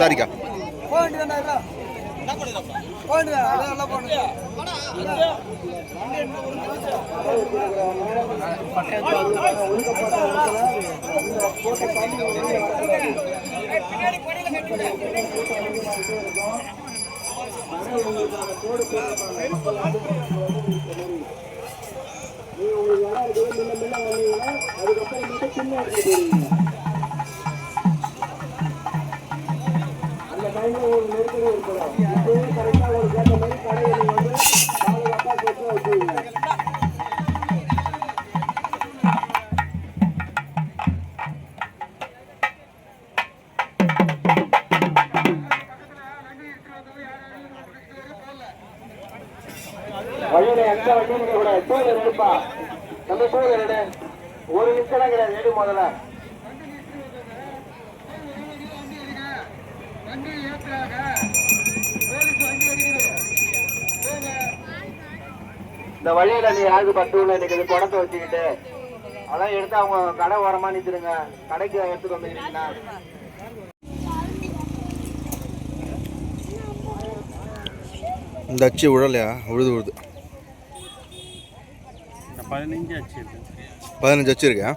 சரிக்கா வழியில எந்த வண்டியும் கூட டூவீலர் எடுப்பா நம்ம டூவீலர் எடு ஒரு நிமிஷம் கிடையாது எடு முதல்ல இந்த வழியில நீ யாருக்கு பட்டுல நிற்குது குடத்தை வச்சுக்கிட்டு அதான் எடுத்து அவங்க கடை ஓரமா நிறுத்துருங்க கடைக்கு எடுத்துட்டு வந்துக்கிறீங்களா இந்த அச்சு விழலையா உழுது 15 அச்சு 15 அச்சு இருக்கா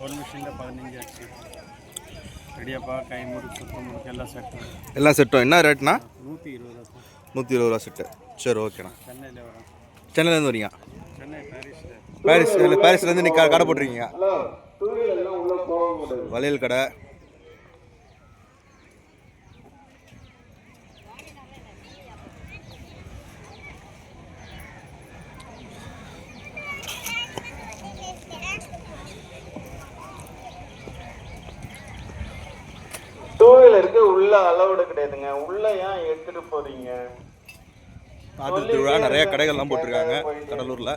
ஒரு மிஷினில் 15 அச்சு ரெடியாப்பா கை முறுக்கு சுத்தம் முறுக்கு எல்லாம் செட்டும் என்ன ரேட்னா 120 ரூபா செட்டு சரி ஓகேண்ணா சென்னையில் வரோம் சென்னையிலேருந்து வரீங்க சென்னை பாரிஸ்லேருந்து நீ கடை போட்டிருக்கீங்க வளையல் கடை டூவீலருக்கு உள்ள அலவுடு கிடையாதுங்க உள்ள ஏன் எடுத்துட்டு போறீங்க ஆட்டு திருவிழா நிறைய கடைகள்லாம் போட்டிருக்காங்க கடலூர்ல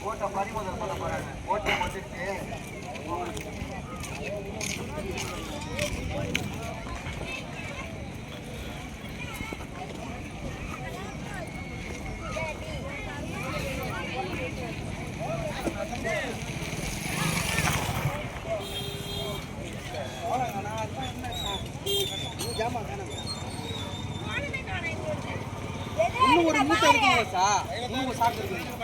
ஓட்ட பறிமுதல் பண்ண போறாங்க ஓட்ட வந்துட்டு இன்னும் ஒரு மூட்டை இருக்குங்க சார் இன்னும் சாக்கு இருக்குங்க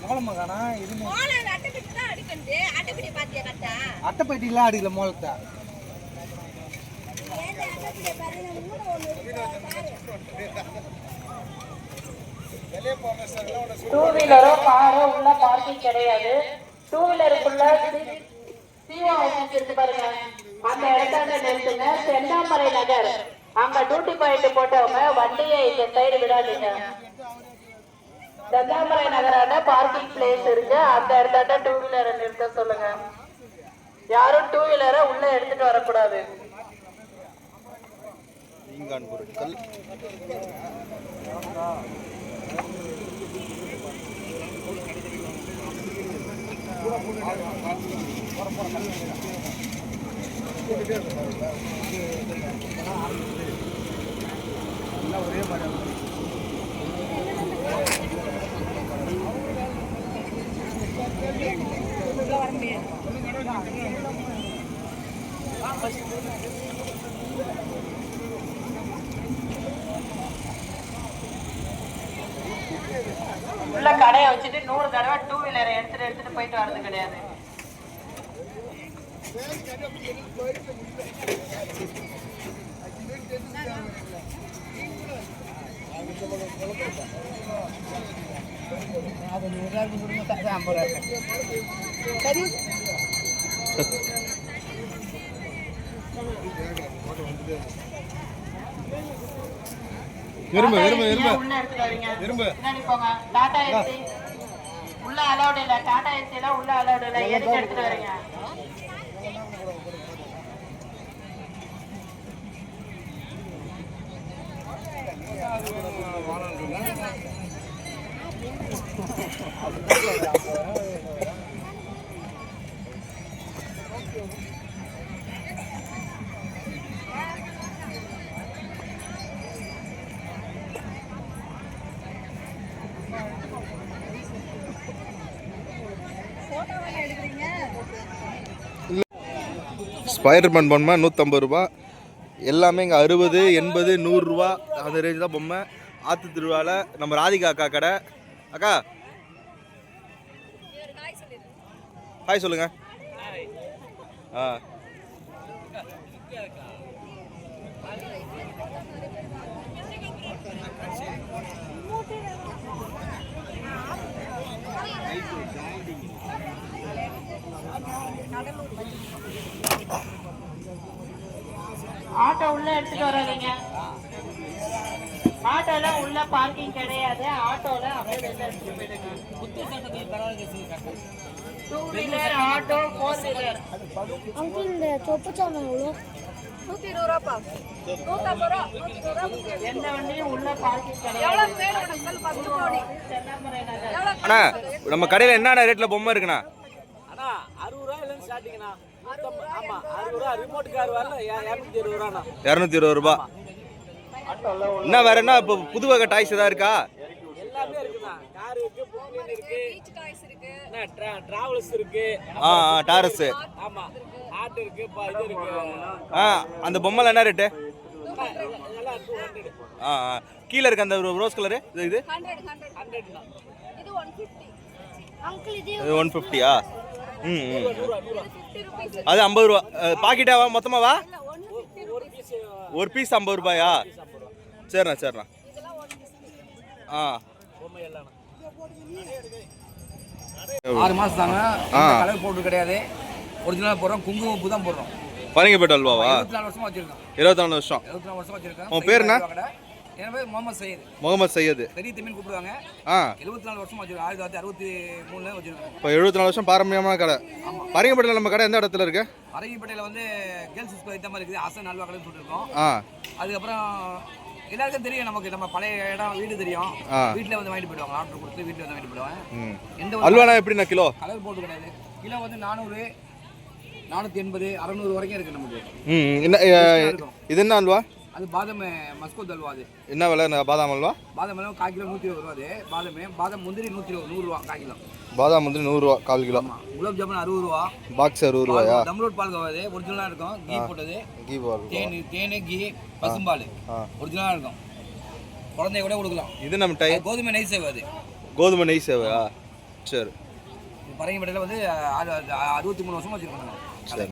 மோளமாகானா இது அட்டைப்பட்டிலாம் அடிக்கல மோளத்தை டூ வீலரோ காரோ உள்ள பார்க்கிங் கிடையாது. டூ வீலருக்குள்ள சிஓ ஆஃபீஸ் இருக்கு பாருங்க, அந்த இடத்துல நிறுத்துங்க. செந்தாமரை நகர் அங்க டியூட்டி பாயிண்ட் போட்டவங்க வண்டியை இந்த சைடு விடாதீங்க. செந்தாமரை நகரான பார்க்கிங் பிளேஸ் இருக்கு, அந்த இடத்துல டூ வீலரை நிறுத்த சொல்லுங்க. யாரும் டூ வீலரை உள்ள எடுத்துட்டு வரக்கூடாது. பொருட்கள் ஒரே மாதிரி வர முடியாது. உள்ள கடையை வச்சுட்டு 100 தடவை 2 வீலரை எடுத்துட்டு போயிட்டு வர்றது கிடையாது. எறும்பு எறும்பு எறும்பு உள்ள எடுத்துட்டு வரீங்க. எறும்பு பின்னாடி போங்க. டாடா ஏசி உள்ள அலௌட் இல்ல. டாடா ஏசி எல்லாம் உள்ள அலௌட் இல்ல. எதுக்கு எடுத்துட்டு வரீங்க? ஸ்பைடர்மேன் பொம்மை 150 ரூபா. எல்லாமே இங்கே 60, 80, 100 ரூபா அந்த ரேஞ்ச் தான் பொம்மை. ஆற்று திருவிழாவில் நம்ம ராதிகா அக்கா கடை. அக்கா ஹாய் சொல்லுங்க. ஆ ஆட்டோ உள்ள எடுத்துட்டு வராதீங்க. ஆட்டோல உள்ள பார்க்கிங் கிடையாது. ஆட்டோல அப்படியே வெளில எடுத்துட்டு போயிடுங்க. 2 வீலர் ஆட்டோ 4 வீலர். அங்கிள் இந்த சொப்பு சாமான் எவ்வளோ? 120 ரூபாப்பா. 150 ரூபா. 120 ரூபா. எந்த வண்டியும் உள்ள பார்க்கிங் கிடையாது. அண்ணா நம்ம கடையில் என்னென்ன ரேட்டில் பொம்மை இருக்குண்ணா? அண்ணா 60 ரூபாயிலேருந்து ஸ்டார்டிங்கண்ணா. ஆமா 60 ரூபா. ரிமோட் கார் வரல 220 ரூபாண்ணா. 220 ரூபா. என்ன வேற என்ன இப்போ புது வகை டாய்ஸ் ஏதாவது இருக்கா? எல்லாமே இருக்குண்ணா. கார் இருக்கு, பொம்மை இருக்கு, என்ன டிராவல்ஸ் இருக்கு. டாரஸ். ஆமா ஆட் இருக்கு, இது இருக்கு. அந்த பொம்மைல என்ன ரேட்டு? இதெல்லாம் 200. கீழே இருக்கு அந்த ரோஸ் கலரு இது 100ண்ணா. இது 150. அங்கிள் இது 150யா? அது 50 ரூபா. பாக்கெட்டாவா மொத்தமாவா? ஒரு பீஸ் 50 ரூபாயா? சரிண்ணா சரிண்ணா. பொம்மை எல்லாம் 6 மாதம் தாங்க. கலர் போட்டு கிடையாது. ஒரிஜினலாக போடுறோம். குங்குமப்பூ தான் போடுறோம். பரங்கிப்பேட்டை அல்வாவா? 24 வருஷமா வச்சிருக்கோம். 24 வருஷம். 24 வருஷமா வச்சிருக்கேன். உன் பேர் என்ன? என் பேர் முகமது சையது. முகமது சையது. பெரிய தமிழ் கூப்பிடுவாங்க. 74 வருஷமா வச்சிருக்கோம். 1963 வச்சிருக்கோம். இப்போ 74 வருஷம் பாரம்பரியமான கடை. பரங்கிப்பேட்டையில் நம்ம கடை எந்த இடத்துல இருக்கு? பரங்கிப்பேட்டையில் வந்து கேர்ள்ஸ் ஸ்கூல் இந்த மாதிரி இருக்குது. அசன் அல்வா கடைன்னு சொல்லியிருக்கோம். அதுக்கப்புறம் எல்லாருக்கும் தெரியும். நமக்கு நம்ம பழைய இடம் வீடு தெரியும். வீட்டில் வந்து வாங்கிட்டு போயிடுவாங்க. ஆர்டர் கொடுத்து வீட்டில் வந்து வாங்கிட்டு போயிடுவாங்க. எந்த அல்வானா எப்படிண்ணா கிலோ? கலர் போட்டு கிடையாது. கிலோ வந்து 400, 480, 600 வரைக்கும் இருக்கு நமக்கு. இது என்ன அல்வா? அது பாதாம் மஸ்கோத் அல்வா. அது என்ன விலை பாதாம் அல்வா? பாதாம் அல்வா 1/4 கிலோ 120 ரூபா. அது பாதாம் முந்திரி 100 ரூபா 1/4 கிலோ. பாதாம் முந்திரி 100 ரூபா 1/4 கிலோ. குலாப் ஜாமுன் 60 ரூபா. பாக்ஸ் 60 ரூபாயா? தம்லோட் பால் கவாது ஒரிஜினலாக இருக்கும். கீ போட்டது. கீ பால். தேன் கீ பசும்பால் ஒரிஜினலாக இருக்கும். குழந்தைய கூட கொடுக்கலாம். இது நம்ம டை கோதுமை நெய் சேவை. அது கோதுமை நெய் சேவையா? சரி. பரங்கிப்பேட்டையில் வந்து 63 வருஷமா வச்சுருக்கோம். சரி.